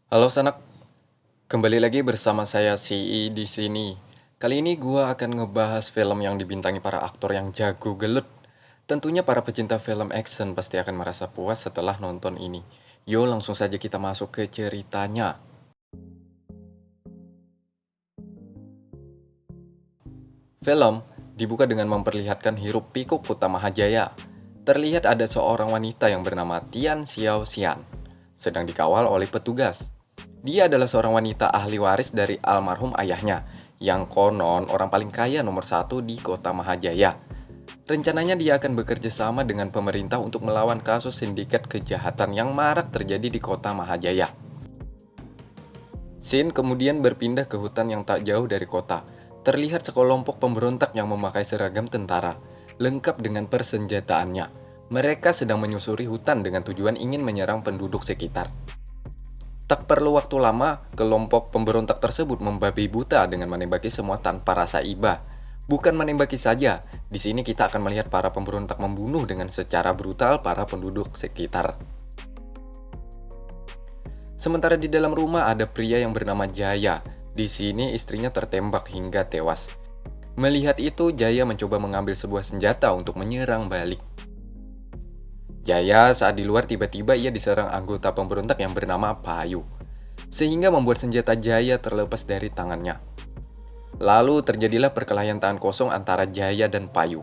Halo Sanak, kembali lagi bersama saya CI di sini. Kali ini gua akan ngebahas film yang dibintangi para aktor yang jago gelut. Tentunya para pecinta film action pasti akan merasa puas setelah nonton ini. Yo, langsung saja kita masuk ke ceritanya. Film dibuka dengan memperlihatkan hiruk pikuk Kota Mahajaya. Terlihat ada seorang wanita yang bernama Tian Xiao Xian, sedang dikawal oleh petugas. Dia adalah seorang wanita ahli waris dari almarhum ayahnya, yang konon orang paling kaya nomor satu di Kota Mahajaya. Rencananya dia akan bekerja sama dengan pemerintah untuk melawan kasus sindikat kejahatan yang marak terjadi di Kota Mahajaya. Sin kemudian berpindah ke hutan yang tak jauh dari kota. Terlihat sekelompok pemberontak yang memakai seragam tentara, lengkap dengan persenjataannya. Mereka sedang menyusuri hutan dengan tujuan ingin menyerang penduduk sekitar. Tak perlu waktu lama, kelompok pemberontak tersebut membabi buta dengan menembaki semua tanpa rasa iba. Bukan menembaki saja, di sini kita akan melihat para pemberontak membunuh dengan secara brutal para penduduk sekitar. Sementara di dalam rumah ada pria yang bernama Jaya. Di sini istrinya tertembak hingga tewas. Melihat itu, Jaya mencoba mengambil sebuah senjata untuk menyerang balik. Jaya saat di luar tiba-tiba ia diserang anggota pemberontak yang bernama Payu, sehingga membuat senjata Jaya terlepas dari tangannya. Lalu terjadilah perkelahian tangan kosong antara Jaya dan Payu.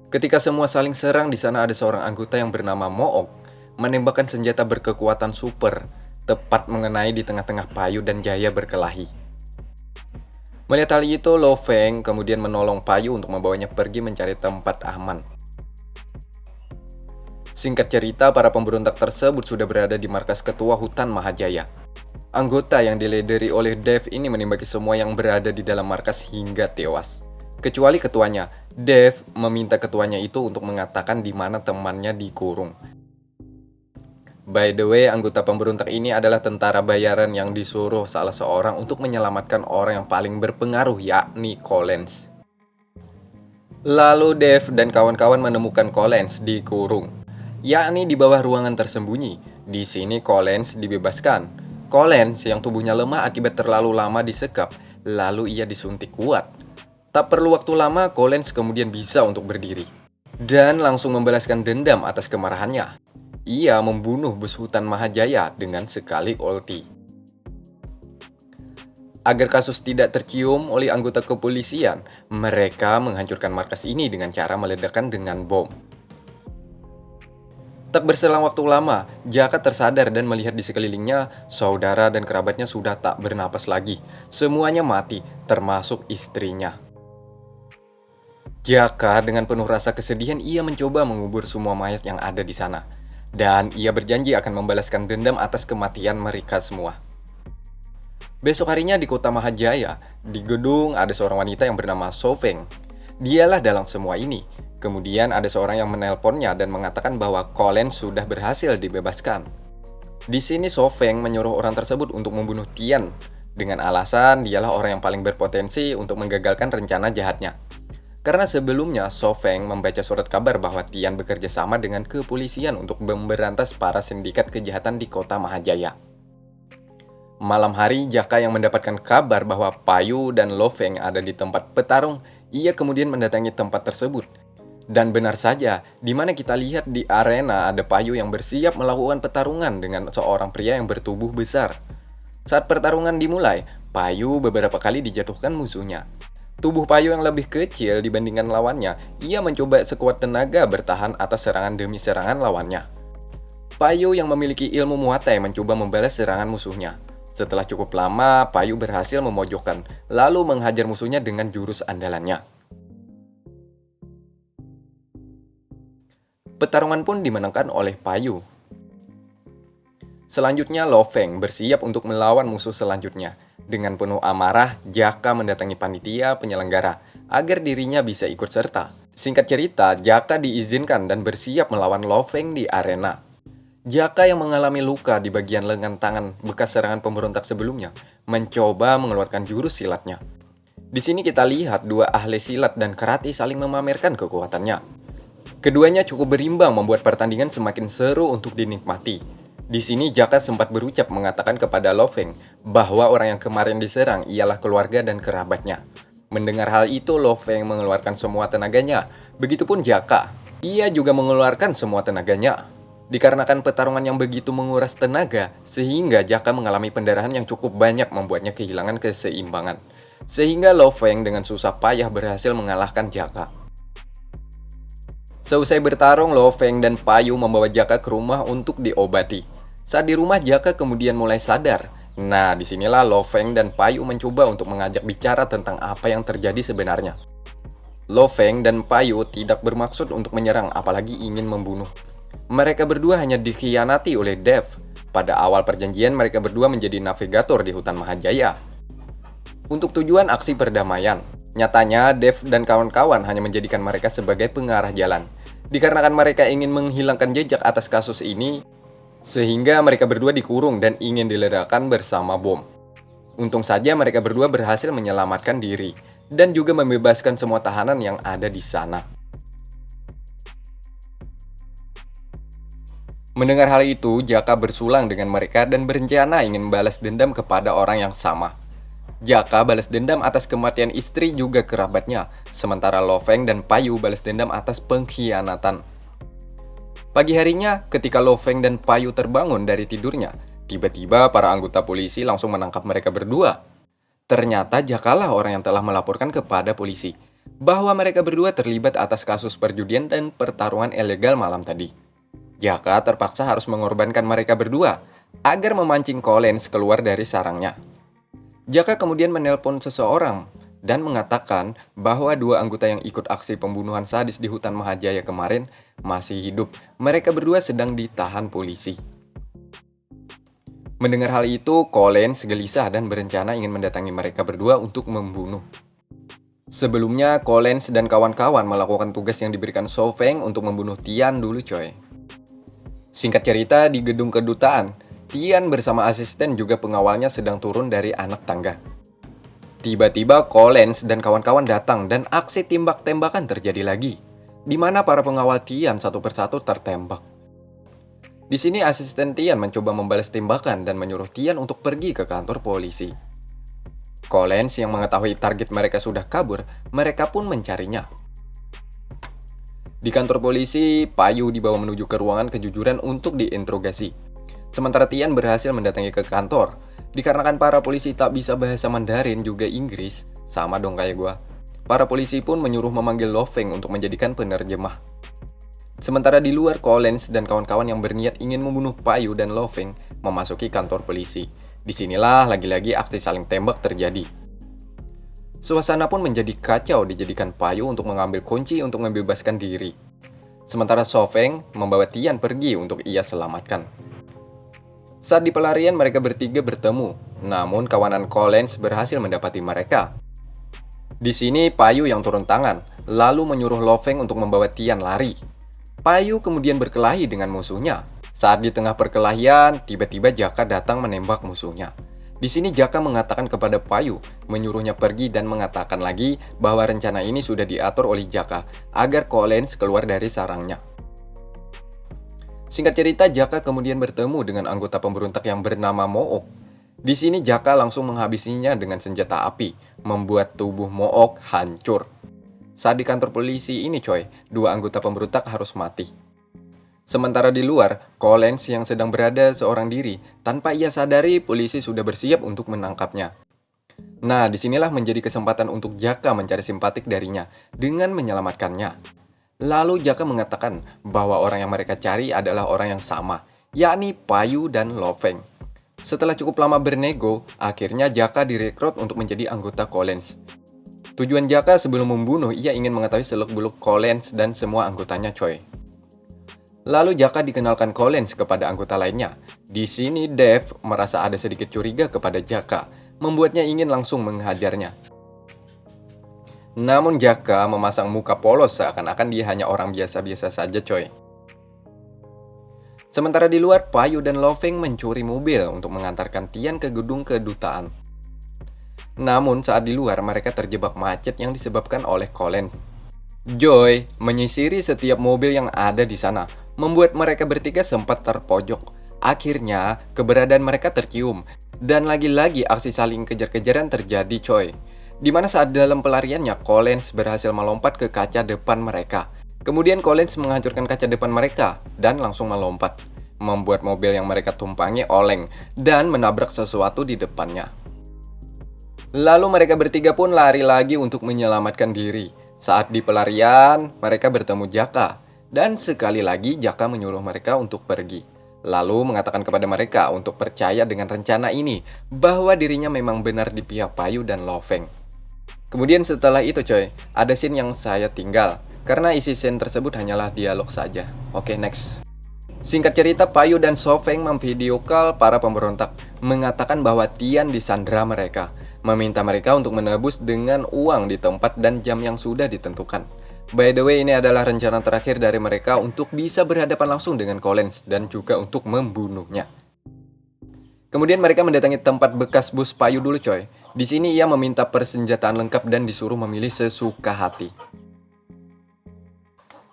Ketika semua saling serang, di sana ada seorang anggota yang bernama Mook menembakkan senjata berkekuatan super, tepat mengenai di tengah-tengah Payu dan Jaya berkelahi. Melihat hal itu, Lo Feng kemudian menolong Payu untuk membawanya pergi mencari tempat aman. Singkat cerita, para pemberontak tersebut sudah berada di markas ketua hutan Mahajaya. Anggota yang dilederi oleh Dev ini menembaki semua yang berada di dalam markas hingga tewas. Kecuali ketuanya, Dev meminta ketuanya itu untuk mengatakan di mana temannya dikurung. By the way, anggota pemberontak ini adalah tentara bayaran yang disuruh salah seorang untuk menyelamatkan orang yang paling berpengaruh, yakni Collins. Lalu Dev dan kawan-kawan menemukan Collins dikurung, yakni di bawah ruangan tersembunyi. Di sini Collins dibebaskan. Collins yang tubuhnya lemah akibat terlalu lama disekap, lalu ia disuntik kuat. Tak perlu waktu lama, Collins kemudian bisa untuk berdiri dan langsung membalaskan dendam atas kemarahannya. Ia membunuh bos hutan Mahajaya dengan sekali ulti. Agar kasus tidak tercium oleh anggota kepolisian, mereka menghancurkan markas ini dengan cara meledakkan dengan bom. Tak berselang waktu lama, Jaka tersadar dan melihat di sekelilingnya, saudara dan kerabatnya sudah tak bernapas lagi. Semuanya mati, termasuk istrinya. Jaka dengan penuh rasa kesedihan ia mencoba mengubur semua mayat yang ada di sana. Dan ia berjanji akan membalaskan dendam atas kematian mereka semua. Besok harinya di kota Mahajaya, di gedung ada seorang wanita yang bernama Sofeng. Dialah dalang semua ini. Kemudian ada seorang yang menelponnya dan mengatakan bahwa Collins sudah berhasil dibebaskan. Di sini Sofeng menyuruh orang tersebut untuk membunuh Tian dengan alasan dialah orang yang paling berpotensi untuk menggagalkan rencana jahatnya. Karena sebelumnya Sofeng membaca surat kabar bahwa Tian bekerja sama dengan kepolisian untuk memberantas para sindikat kejahatan di kota Mahajaya. Malam hari, Jaka yang mendapatkan kabar bahwa Payu dan Lo Feng ada di tempat petarung, ia kemudian mendatangi tempat tersebut. Dan benar saja, di mana kita lihat di arena ada Payu yang bersiap melakukan pertarungan dengan seorang pria yang bertubuh besar. Saat pertarungan dimulai, Payu beberapa kali dijatuhkan musuhnya. Tubuh Payu yang lebih kecil dibandingkan lawannya, ia mencoba sekuat tenaga bertahan atas serangan demi serangan lawannya. Payu yang memiliki ilmu Muay mencoba membalas serangan musuhnya. Setelah cukup lama, Payu berhasil memojokkan, lalu menghajar musuhnya dengan jurus andalannya. Pertarungan pun dimenangkan oleh Payu. Selanjutnya, Lo Feng bersiap untuk melawan musuh selanjutnya. Dengan penuh amarah, Jaka mendatangi panitia penyelenggara agar dirinya bisa ikut serta. Singkat cerita, Jaka diizinkan dan bersiap melawan Lo Feng di arena. Jaka yang mengalami luka di bagian lengan tangan bekas serangan pemberontak sebelumnya, mencoba mengeluarkan jurus silatnya. Di sini kita lihat dua ahli silat dan karate saling memamerkan kekuatannya. Keduanya cukup berimbang membuat pertandingan semakin seru untuk dinikmati. Di sini Jaka sempat berucap mengatakan kepada Lo Feng bahwa orang yang kemarin diserang ialah keluarga dan kerabatnya. Mendengar hal itu, Lo Feng mengeluarkan semua tenaganya. Begitupun Jaka. Ia juga mengeluarkan semua tenaganya. Dikarenakan pertarungan yang begitu menguras tenaga, sehingga Jaka mengalami pendarahan yang cukup banyak membuatnya kehilangan keseimbangan. Sehingga Lo Feng dengan susah payah berhasil mengalahkan Jaka. Seusai bertarung, Lo Feng dan Payu membawa Jaka ke rumah untuk diobati. Saat di rumah, Jaka kemudian mulai sadar. Nah, disinilah Lo Feng dan Payu mencoba untuk mengajak bicara tentang apa yang terjadi sebenarnya. Lo Feng dan Payu tidak bermaksud untuk menyerang, apalagi ingin membunuh. Mereka berdua hanya dikhianati oleh Dev. Pada awal perjanjian, mereka berdua menjadi navigator di hutan Mahajaya untuk tujuan aksi perdamaian. Nyatanya, Dev dan kawan-kawan hanya menjadikan mereka sebagai pengarah jalan. Dikarenakan mereka ingin menghilangkan jejak atas kasus ini, sehingga mereka berdua dikurung dan ingin diledakkan bersama bom. Untung saja mereka berdua berhasil menyelamatkan diri, dan juga membebaskan semua tahanan yang ada di sana. Mendengar hal itu, Jaka bersulang dengan mereka dan berencana ingin membalas dendam kepada orang yang sama. Jaka balas dendam atas kematian istri juga kerabatnya, sementara Lo Feng dan Payu balas dendam atas pengkhianatan. Pagi harinya, ketika Lo Feng dan Payu terbangun dari tidurnya, tiba-tiba para anggota polisi langsung menangkap mereka berdua. Ternyata Jakalah orang yang telah melaporkan kepada polisi bahwa mereka berdua terlibat atas kasus perjudian dan pertarungan ilegal malam tadi. Jaka terpaksa harus mengorbankan mereka berdua agar memancing Collins keluar dari sarangnya. Jaka kemudian menelpon seseorang dan mengatakan bahwa dua anggota yang ikut aksi pembunuhan sadis di hutan Mahajaya kemarin masih hidup. Mereka berdua sedang ditahan polisi. Mendengar hal itu, Collins gelisah dan berencana ingin mendatangi mereka berdua untuk membunuh. Sebelumnya, Collins dan kawan-kawan melakukan tugas yang diberikan Shou Feng untuk membunuh Tian dulu coy. Singkat cerita, di gedung kedutaan, Tian bersama asisten juga pengawalnya sedang turun dari anak tangga. Tiba-tiba Collins dan kawan-kawan datang dan aksi tembak-tembakan terjadi lagi, di mana para pengawal Tian satu persatu tertembak. Di sini asisten Tian mencoba membalas tembakan dan menyuruh Tian untuk pergi ke kantor polisi. Collins yang mengetahui target mereka sudah kabur, mereka pun mencarinya. Di kantor polisi, Payu dibawa menuju ke ruangan kejujuran untuk diinterogasi. Sementara Tian berhasil mendatangi ke kantor. Dikarenakan para polisi tak bisa bahasa Mandarin juga Inggris, sama dong kayak gua. Para polisi pun menyuruh memanggil Lo Feng untuk menjadikan penerjemah. Sementara di luar, Collins dan kawan-kawan yang berniat ingin membunuh Payu dan Lo Feng memasuki kantor polisi. Disinilah lagi-lagi aksi saling tembak terjadi. Suasana pun menjadi kacau dijadikan Payu untuk mengambil kunci untuk membebaskan diri. Sementara Shou Feng membawa Tian pergi untuk ia selamatkan. Saat di pelarian mereka bertiga bertemu, namun kawanan Collins berhasil mendapati mereka. Di sini Payu yang turun tangan, lalu menyuruh Lo Feng untuk membawa Tian lari. Payu kemudian berkelahi dengan musuhnya. Saat di tengah perkelahian, tiba-tiba Jaka datang menembak musuhnya. Di sini Jaka mengatakan kepada Payu, menyuruhnya pergi dan mengatakan lagi bahwa rencana ini sudah diatur oleh Jaka agar Collins keluar dari sarangnya. Singkat cerita, Jaka kemudian bertemu dengan anggota pemberontak yang bernama Mook. Di sini Jaka langsung menghabisinya dengan senjata api, membuat tubuh Mook hancur. Saat di kantor polisi ini coy, dua anggota pemberontak harus mati. Sementara di luar, Collins yang sedang berada seorang diri, tanpa ia sadari polisi sudah bersiap untuk menangkapnya. Nah, disinilah menjadi kesempatan untuk Jaka mencari simpatik darinya dengan menyelamatkannya. Lalu Jaka mengatakan bahwa orang yang mereka cari adalah orang yang sama, yakni Payu dan Lo Feng. Setelah cukup lama bernego, akhirnya Jaka direkrut untuk menjadi anggota Collins. Tujuan Jaka sebelum membunuh, ia ingin mengetahui seluk-beluk Collins dan semua anggotanya coy. Lalu Jaka dikenalkan Collins kepada anggota lainnya. Di sini Dev merasa ada sedikit curiga kepada Jaka, membuatnya ingin langsung menghajarnya. Namun Jaka memasang muka polos seakan-akan dia hanya orang biasa-biasa saja coy. Sementara di luar, Payu dan Lo Feng mencuri mobil untuk mengantarkan Tian ke gedung kedutaan. Namun saat di luar mereka terjebak macet yang disebabkan oleh Collins. Joy menyisiri setiap mobil yang ada di sana, membuat mereka bertiga sempat terpojok. Akhirnya, keberadaan mereka tercium, dan lagi-lagi aksi saling kejar-kejaran terjadi, coy. Di mana saat dalam pelariannya, Collins berhasil melompat ke kaca depan mereka. Kemudian Collins menghancurkan kaca depan mereka, dan langsung melompat, membuat mobil yang mereka tumpangi oleng, dan menabrak sesuatu di depannya. Lalu mereka bertiga pun lari lagi untuk menyelamatkan diri. Saat di pelarian, mereka bertemu Jaka. Dan sekali lagi Jaka menyuruh mereka untuk pergi. Lalu mengatakan kepada mereka untuk percaya dengan rencana ini, bahwa dirinya memang benar di pihak Payu dan Loveng. Kemudian setelah itu coy, ada scene yang saya tinggal. Karena isi scene tersebut hanyalah dialog saja. Oke, next. Singkat cerita, Payu dan Sofeng memvideo call para pemberontak, mengatakan bahwa Tian disandra mereka, meminta mereka untuk menebus dengan uang di tempat dan jam yang sudah ditentukan. By the way, ini adalah rencana terakhir dari mereka untuk bisa berhadapan langsung dengan Collins dan juga untuk membunuhnya. Kemudian mereka mendatangi tempat bekas bus Payu dulu coy. Di sini ia meminta persenjataan lengkap dan disuruh memilih sesuka hati.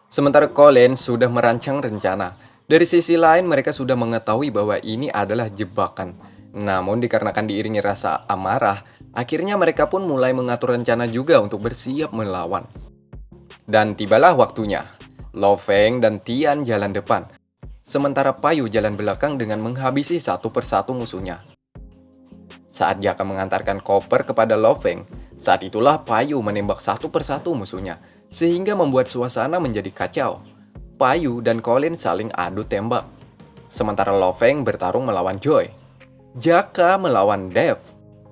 Sementara Collins sudah merancang rencana. Dari sisi lain mereka sudah mengetahui bahwa ini adalah jebakan. Namun dikarenakan diiringi rasa amarah, akhirnya mereka pun mulai mengatur rencana juga untuk bersiap melawan. Dan tibalah waktunya. Loveng dan Tian jalan depan, sementara Payu jalan belakang dengan menghabisi satu persatu musuhnya. Saat Jaka mengantarkan koper kepada Loveng, saat itulah Payu menembak satu persatu musuhnya, sehingga membuat suasana menjadi kacau. Payu dan Colin saling adu tembak, sementara Loveng bertarung melawan Joy. Jaka melawan Dev.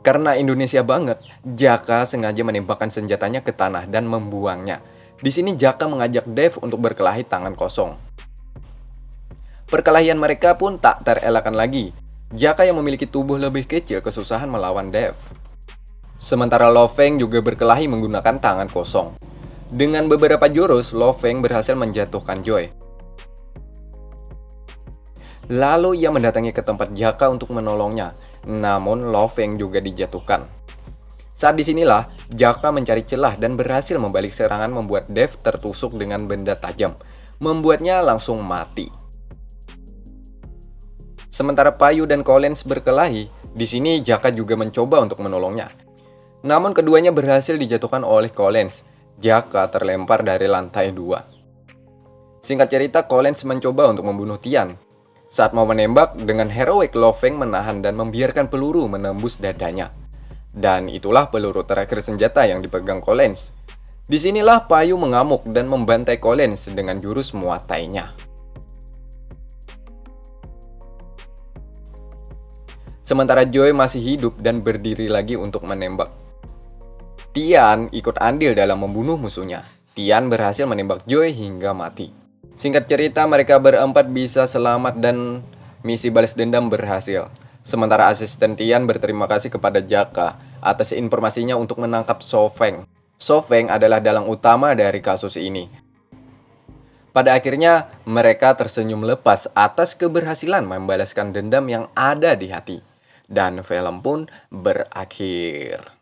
Karena Indonesia banget, Jaka sengaja menembakkan senjatanya ke tanah dan membuangnya. Di sini Jaka mengajak Dev untuk berkelahi tangan kosong. Perkelahian mereka pun tak terelakkan lagi. Jaka yang memiliki tubuh lebih kecil kesusahan melawan Dev. Sementara Loveng juga berkelahi menggunakan tangan kosong. Dengan beberapa jurus, Loveng berhasil menjatuhkan Joy. Lalu ia mendatangi ke tempat Jaka untuk menolongnya. Namun Loveng juga dijatuhkan. Saat disinilah Jaka mencari celah dan berhasil membalik serangan membuat Dev tertusuk dengan benda tajam, membuatnya langsung mati. Sementara Payu dan Collins berkelahi, di sini Jaka juga mencoba untuk menolongnya. Namun keduanya berhasil dijatuhkan oleh Collins. Jaka terlempar dari lantai 2. Singkat cerita, Collins mencoba untuk membunuh Tian. Saat mau menembak, dengan heroik Loveng menahan dan membiarkan peluru menembus dadanya. Dan itulah peluru terakhir senjata yang dipegang Collins. Disinilah Payu mengamuk dan membantai Collins dengan jurus muatainya. Sementara Joy masih hidup dan berdiri lagi untuk menembak. Tian ikut andil dalam membunuh musuhnya. Tian berhasil menembak Joy hingga mati. Singkat cerita, mereka berempat bisa selamat dan misi balas dendam berhasil. Sementara asisten Tian berterima kasih kepada Jaka atas informasinya untuk menangkap Sofeng. Sofeng adalah dalang utama dari kasus ini. Pada akhirnya, mereka tersenyum lepas atas keberhasilan membalaskan dendam yang ada di hati. Dan film pun berakhir.